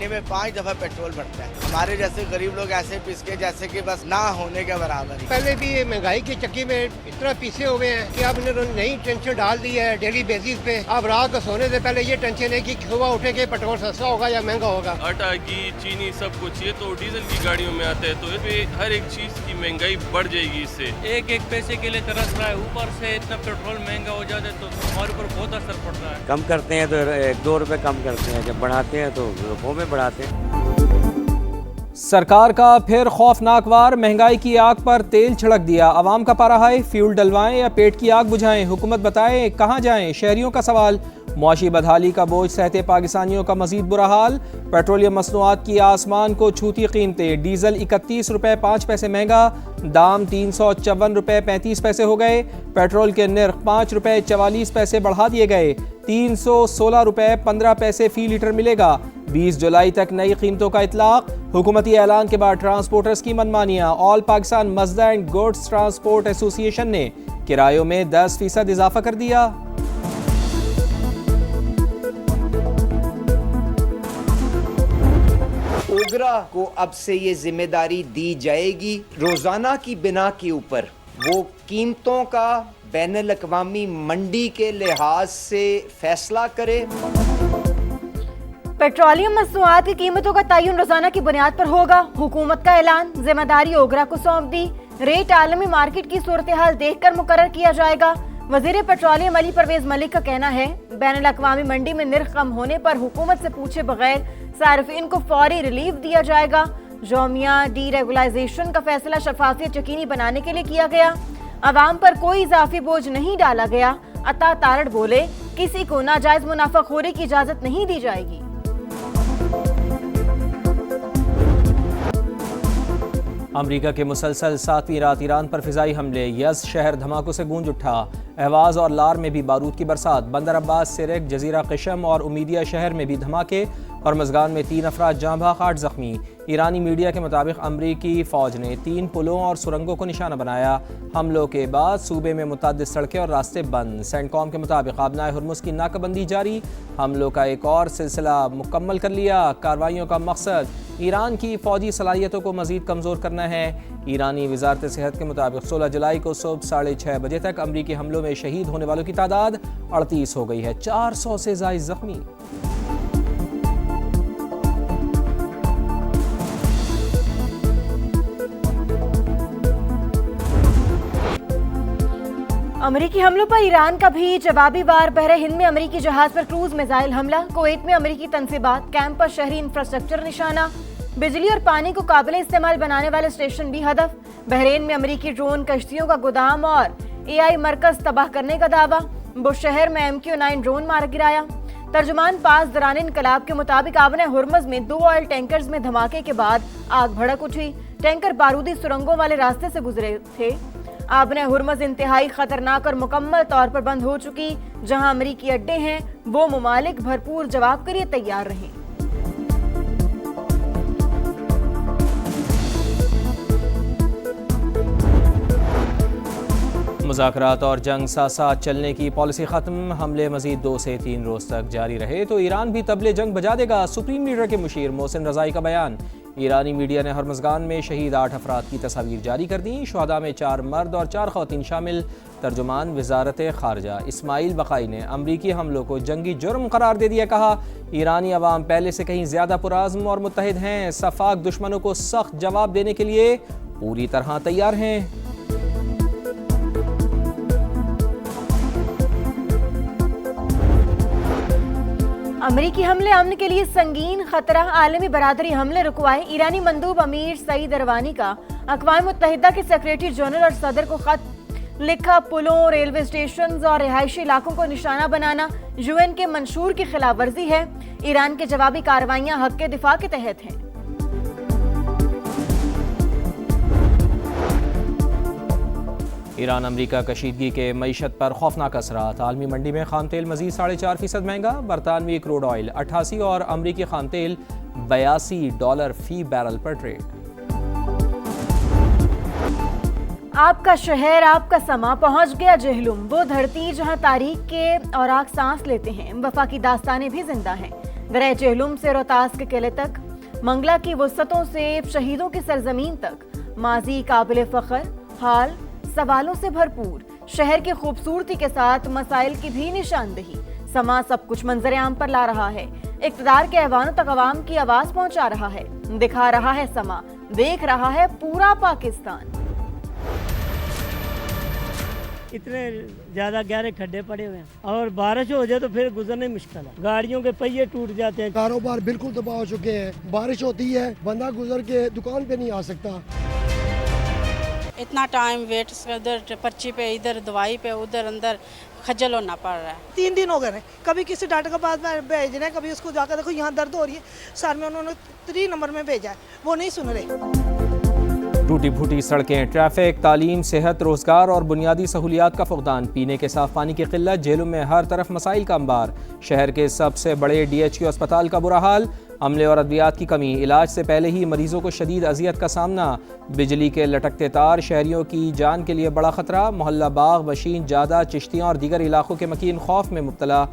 में 5 दफा पेट्रोल बढ़ता है। हमारे जैसे गरीब लोग ऐसे पिस के जैसे कि बस ना होने के बराबर ही। पहले भी ये महंगाई की चक्की में इतना पीछे हो गए हैं कि अब इन्होंने नई टेंशन डाल दी है डेली बेसिस पे। अब रात को सोने से पहले ये टेंशन है कि सुबह उठे के पेट्रोल सस्ता होगा या महंगा होगा। आटा की चीनी सब कुछ ये तो डीजल की गाड़ियों में आता है, तो इस पे हर एक चीज की महंगाई बढ़ जाएगी। इससे एक एक पैसे के लिए तरस रहा है, ऊपर से इतना पेट्रोल महंगा हो जाता है तो हमारे ऊपर बहुत असर पड़ रहा है। कम करते हैं तो 1-2 रुपए कम करते हैं, जब बढ़ाते हैं तो रुपयों में बढ़ाते हैं। सरकार का फिर खौफनाक वार, महंगाई की आग पर तेल छिड़क दिया। आवाम का पारा हाय, फ्यूल डलवाएं या पेट की आग बुझाएं, हुकूमत बताए कहां जाएं। शहरियों का सवाल, मुआशी बदहाली का बोझ सहते पाकिस्तानियों का मजीद बुरा हाल। पेट्रोलियम मसनूआत की आसमान को छूती कीमतें, डीजल 31 रुपए 5 पैसे महंगा, दाम 354 रुपए 35 पैसे हो गए। पेट्रोल के निर्ख 5 रुपए 44 पैसे बढ़ा दिए गए, 316 रुपए 15 पैसे फी लीटर मिलेगा। 20 जुलाई तक नई कीमतों का इतलाक। हुकूमती ऐलान के बाद ट्रांसपोर्टर्स की मनमानियां। All Pakistan Mazda and goods transport association ने किरायों में 10% इजाफा कर दिया। ओगरा को अब से ये जिम्मेदारी दी जाएगी रोजाना की बिना के ऊपर वो कीमतों का बैनुल अक़वामी मंडी के लिहाज से फैसला करे। पेट्रोलियम मसनूआत की कीमतों का तयन रोजाना की बुनियाद पर होगा। हुकूमत का ऐलान, जिम्मेदारी ओगरा को सौंप दी। रेट आलमी मार्केट की सूरत हाल देखकर मुकर्रर किया जाएगा। वजीर पेट्रोलियम अली परवेज मलिक का कहना है, बैनुल अक़वामी मंडी में निर्ख कम होने पर हुकूमत से पूछे बगैर सार्फिन को फौरी रिलीफ दिया जाएगा। जोमिया डीरेगुलाइजेशन का फैसला शफाफियत यकीनी बनाने के लिए किया गया। अवाम पर कोई इजाफी बोझ नहीं डाला गया। अता तारड़ बोले, किसी को नाजायज मुनाफाखोरी की इजाजत नहीं दी जाएगी। अमरीका के मुसलसल 7वीं रात ईरान पर फिजाई हमले, यज़ शहर धमाकों से गूंज उठा। अहवाज और लार में भी बारूद की बरसात। बंदर अब्बास, सिरक, जजीरा क़िशम और उमीदिया शहर में भी धमाके। और मज़गान में 3 अफराद जाँ बहक, 8 ज़ख्मी। ईरानी मीडिया के मुताबिक अमरीकी फ़ौज ने 3 पुलों और सुरंगों को निशाना बनाया। हमलों के बाद सूबे में मुतअद्दिद सड़कें और रास्ते बंद। सेंटकॉम के मुताबिक आबनाए हुर्मुज़ की नाकाबंदी जारी। हमलों का एक और सिलसिला मुकम्मल कर लिया। कार्रवाइयों का मकसद ईरान की फ़ौजी सलाहियतों को मज़ीद कमज़ोर करना है। ईरानी वज़ारत सेहत के मुताबिक 16 जुलाई को सुबह 6:30 बजे तक अमरीकी हमलों में शहीद होने वालों की तादाद 38 हो गई है। 400 से ज़ायद ज़ख्मी। अमरीकी हमलों पर ईरान का भी जवाबी वार। बहरे हिंद में अमरीकी जहाज पर क्रूज मिसाइल हमला। कुवैत में अमरीकी तनसीबात कैंप पर शहरी इंफ्रास्ट्रक्चर निशाना। बिजली और पानी को काबिल इस्तेमाल बनाने वाले स्टेशन भी हदफ। बहरीन में अमरीकी ड्रोन कश्तियों का गोदाम और AI मरकज तबाह करने का दावा। बुश शहर में MQ-9 ड्रोन मार गिराया। तर्जुमान पास दौरान इनकलाब के मुताबिक आबने हुर्मुज़ में 2 ऑयल टैंकर्स में धमाके के बाद आग भड़क उठी। टैंकर बारूदी सुरंगों वाले रास्ते से गुजरे थे। आबने हुर्मुज़ इंतहाई खतरनाक और मुकम्मल तौर पर बंद हो चुकी। जहां अमरीकी अड्डे हैं वो मुमालिक भरपूर जवाब के लिए तैयार रहें। मुज़ाकरात और जंग साथ साथ चलने की पॉलिसी ख़त्म। हमले मज़ीद 2 से 3 रोज़ तक जारी रहे तो ईरान भी तबले जंग बजा देगा। सुप्रीम लीडर के मुशीर मोहसिन रज़ाई का बयान। ईरानी मीडिया ने हरमज़गान में शहीद 8 अफराद की तस्वीर जारी कर दी। शुहदा में 4 मर्द और 4 ख़वातीन शामिल। तर्जुमान वज़ारत ख़ारजा इस्माइल बक़ाई ने अमरीकी हमलों को जंगी जुर्म करार दे दिया। कहा, ईरानी अवाम पहले से कहीं ज़्यादा पुरअज़्म और मुत्तहिद हैं। सफ़ाक दुश्मनों को सख्त जवाब देने के लिए पूरी तरह तैयार हैं। अमरीकी हमले अमन के लिए संगीन खतरा। आलमी बरादरी हमले रुकवाए। ईरानी मंदूब अमीर सईद अरवानी का अक़वाम मुत्तहिदा के सेक्रेटरी जनरल और सदर को खत लिखा। पुलों, रेलवे स्टेशन और रिहायशी इलाकों को निशाना बनाना UN के मंशूर की खिलाफ वर्जी है। ईरान के जवाबी कार्रवाइयां हक के दिफा के तहत हैं। ईरान अमरीका कशीदगी के मईशत पर खौफनाक असरात। आलमी मंडी में खाम तेल मजीद 4.5% महंगा। बरतानवी क्रूड ऑयल 88 और अमरीकी खाम तेल $82 फी बैरल पर ट्रेड। आपका शहर, आपका समा, पहुंच गया जहलुम, वो धरती जहां तारीख के और आग सांस लेते हैं। वफा की दास्तानें भी जिंदा हैं। दरे जेहलुम से रोहतास के किले तक, मंगला की वसतों से शहीदों की सरजमीन तक, माजी काबिल फख्र, हाल सवालों से भरपूर, शहर की खूबसूरती के साथ मसाइल की भी निशानदेही। समा सब कुछ मंजर आम पर ला रहा है, इक़्तिदार के ऐवानों तक अवाम की आवाज पहुंचा रहा है, दिखा रहा है समा, देख रहा है पूरा पाकिस्तान। इतने ज्यादा गहरे खड्डे पड़े हुए हैं और बारिश हो जाए तो फिर गुजरने मुश्किल है, गाड़ियों के पहिए टूट जाते हैं। कारोबार बिल्कुल तबाह हो चुके हैं, बारिश होती है बंदा गुजर के दुकान पे नहीं आ सकता। इतना टाइम वेट, इधर पर्ची पे, इधर दवाई पे, उधर अंदर खज्जल होना पड़ रहा है। 3 दिन हो गए, कभी किसी डॉक्टर के पास भेज रहे हैं, कभी उसको जाकर देखो यहाँ दर्द हो रही है सर में, उन्होंने 3 नंबर में भेजा है, वो नहीं सुन रहे। टूटी फूटी सड़कें, ट्रैफिक, तालीम, सेहत, रोजगार और बुनियादी सहूलियात का फुकदान, पीने के साफ पानी की किल्लत, जेलों में हर तरफ मसाइल का अंबार, शहर के सबसे बड़े DHQ अस्पताल का बुरा हाल, अमले और अद्वियात की कमी, इलाज से पहले ही मरीजों को शदीद अजियत का सामना, बिजली के लटकते तार, शहरियों की जान के लिए बड़ा खतरा, मोहल्ला बाग, मशीन जादा, चिश्तियाँ और दीगर इलाकों के मकीन खौफ में मुब्तला,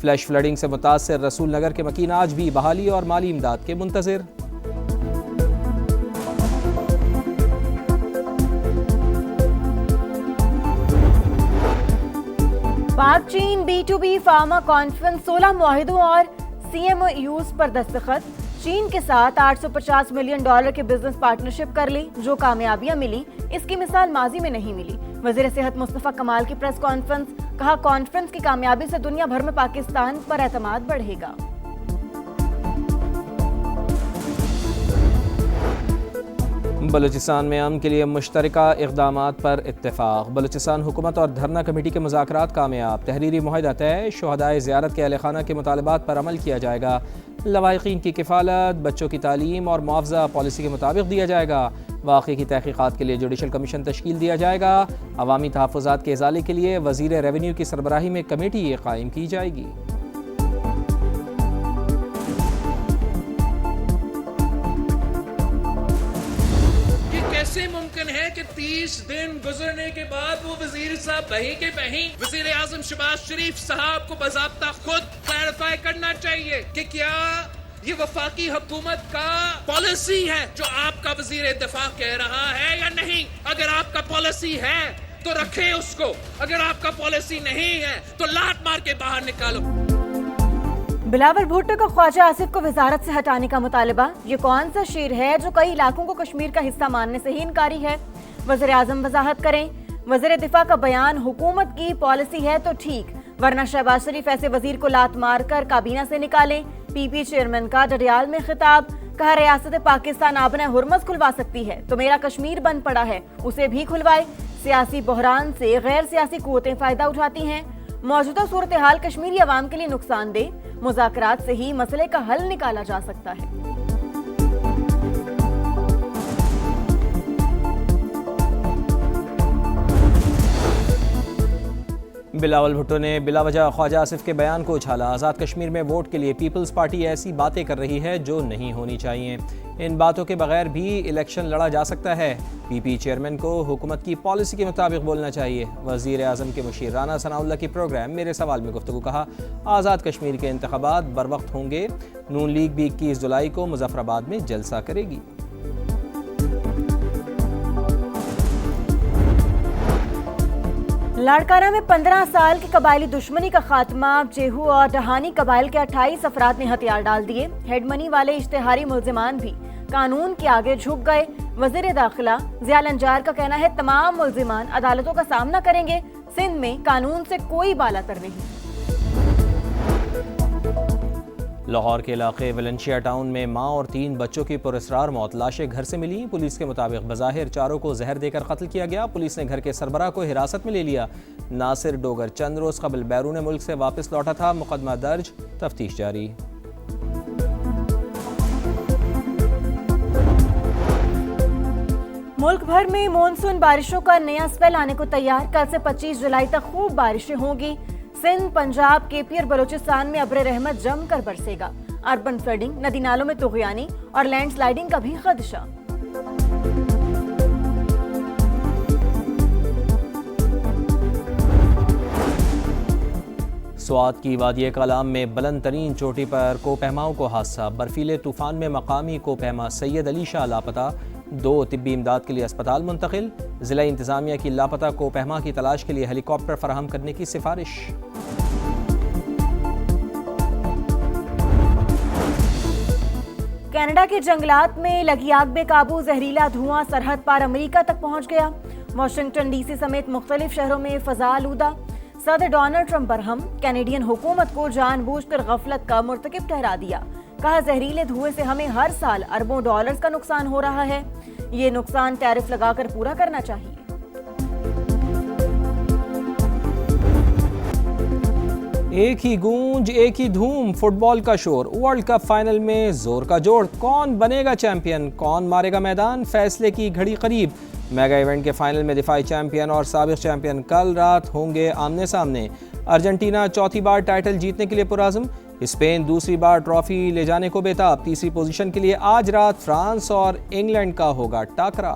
फ्लैश फ्लडिंग से मुतासर रसूल नगर के मकीन आज भी बहाली और माली इमदाद के मुंतज़िर। पाक चीन B2B फार्मा कॉन्फ्रेंस 16 मुआहिदों और CMOUs पर दस्तखत, चीन के साथ $850 मिलियन की बिजनेस पार्टनरशिप कर ली, जो कामयाबियां मिली इसकी मिसाल माजी में नहीं मिली। वजीर सेहत मुस्तफा कमाल की प्रेस कॉन्फ्रेंस, कहा कॉन्फ्रेंस की कामयाबी से दुनिया भर में पाकिस्तान पर एतमाद बढ़ेगा। बलूचिस्तान में अमन के लिए मुश्तरका इक़दामात पर इत्तेफाक, बलूचिस्तान हुकूमत और धरना कमेटी के मुज़ाकरात कामयाब, तहरीरी मुआहिदा तय, शुहदाए ज़ियारत के अहल खाना के मुतालबात पर अमल किया जाएगा, लवाहिकीन की किफ़ालत, बच्चों की तालीम और मुआवजा पॉलिसी के मुताबिक दिया जाएगा, वाक़े की तहक़ीक़ात के लिए जुडिशल कमीशन तश्कील दिया जाएगा, अवामी तहफ़्फ़ुज़ात के इज़ाले के लिए वज़ीर रेवेन्यू की सरबराही में कमेटी कायम की जाएगी। कैसे मुमकिन है कि 30 दिन गुजरने के बाद वो वजीर साहब बही के बही वजीर आजम शहबाज शरीफ साहब को बाज़ाब्ता खुद क्लैरिफाई करना चाहिए कि क्या ये वफाकी हुकूमत का पॉलिसी है जो आपका वजीर दिफा कह रहा है या नहीं। अगर आपका पॉलिसी है तो रखे उसको, अगर आपका पॉलिसी नहीं है तो लात मार के बाहर निकालो। बिलावल भुट्टो का ख्वाजा आसिफ को वजारत से हटाने का मुतालबा, ये कौन सा शेर है जो कई इलाकों को कश्मीर का हिस्सा मानने से ही इनकारी है। वज़ीर आज़म वजाहत करें, वज़ीर दिफा का बयान हुकूमत की पॉलिसी है तो ठीक, वरना शहबाज शरीफ ऐसे वजीर को लात मार कर काबीना से निकालें। PP चेयरमैन का डडियाल में खिताब, कहा रियासत पाकिस्तान आबना हुर्मस खुलवा सकती है तो मेरा कश्मीर बंद पड़ा है उसे भी खुलवाए। सियासी बहरान से गैर सियासी कुव्वतें फायदा उठाती हैं, मौजूदा सूरत हाल कश्मीरी अवाम के लिए नुकसानदेह, मुज़ाकरात से ही मसले का हल निकाला जा सकता है। बिलावल भुट्टो ने बिलावजह ख्वाजा आसिफ के बयान को उछाला, आज़ाद कश्मीर में वोट के लिए पीपल्स पार्टी ऐसी बातें कर रही है जो नहीं होनी चाहिए, इन बातों के बगैर भी इलेक्शन लड़ा जा सकता है। PP चेयरमैन को हुकूमत की पॉलिसी के मुताबिक बोलना चाहिए। वज़ीर आज़म के मुशीर राना सनाउल्लाह की प्रोग्राम मेरे सवाल में गुफ्तगू, कहा आज़ाद कश्मीर के इंतखाबात बर वक्त होंगे, नून लीग भी 21 जुलाई को मुजफ्फराबाद में जलसा करेगी। लाड़काना में 15 साल की कबायली दुश्मनी का खात्मा, जेहू और डहानी कबाइल के 28 अफराद ने हथियार डाल दिए। हेड मनी वाले इश्तेहारी मुल्जिमान भी कानून के आगे झुक गए। वजीर दाखिला ज़िया लंजार का कहना है तमाम मुल्जिमान अदालतों का सामना करेंगे, सिंध में कानून से कोई बालातर नहीं। लाहौर के इलाके वलेंशिया टाउन में मां और 3 बच्चों की पुरस्रार मौत, लाशें घर से मिली। पुलिस के मुताबिक बज़ाहिर चारों को जहर देकर कत्ल किया गया। पुलिस ने घर के सरबराह को हिरासत में ले लिया। नासिर डोगर चंद रोज कबल बैरून मुल्क से वापस लौटा था। मुकदमा दर्ज, तफ्तीश जारी। मुल्क भर में मॉनसून बारिशों का नया स्पेल आने को तैयार। कल से 25 जुलाई तक खूब बारिशें होंगी। सिंध, पंजाब, KP और बलूचिस्तान में अब्र रहमत जमकर बरसेगा। अर्बन फ्लडिंग, नदी नालों में तुग़यानी और लैंडस्लाइडिंग का भी खदशा। स्वात की वादी कलाम में बुलंद तरीन चोटी पर कोपहमाओं को हादसा। बर्फीले तूफान में मकामी कोपहमा सैयद अली शाह लापता, 2 तिब्बी इमदाद के लिए अस्पताल मुंतकिल। ज़िला इंतज़ामिया की लापता कोपहमा की तलाश के लिए हेलीकॉप्टर फराहम करने की सिफारिश। कनाडा के जंगलात में लगी आग बेकाबू, जहरीला धुआं सरहद पार अमेरिका तक पहुंच गया। वाशिंगटन डीसी समेत मुख्तलिफ शहरों में फ़ज़ा आलूदा। सदर डोनाल्ड ट्रंप पर हम कैनेडियन हुकूमत को जानबूझकर गफलत का मुर्तकिब ठहरा दिया। कहा जहरीले धुएं से हमें हर साल अरबों डॉलर्स का नुकसान हो रहा है, ये नुकसान टैरिफ लगाकर पूरा करना चाहिए। एक ही गूंज, एक ही धूम, फुटबॉल का शोर। वर्ल्ड कप फाइनल में जोर का जोड़। कौन बनेगा चैंपियन, कौन मारेगा मैदान, फैसले की घड़ी करीब। मेगा इवेंट के फाइनल में दिफाई चैंपियन और साबिक चैंपियन कल रात होंगे आमने सामने। अर्जेंटीना चौथी बार टाइटल जीतने के लिए पुरआज़म। स्पेन दूसरी बार ट्रॉफी ले जाने को बेताब। तीसरी पोजीशन के लिए आज रात फ्रांस और इंग्लैंड का होगा टाकरा।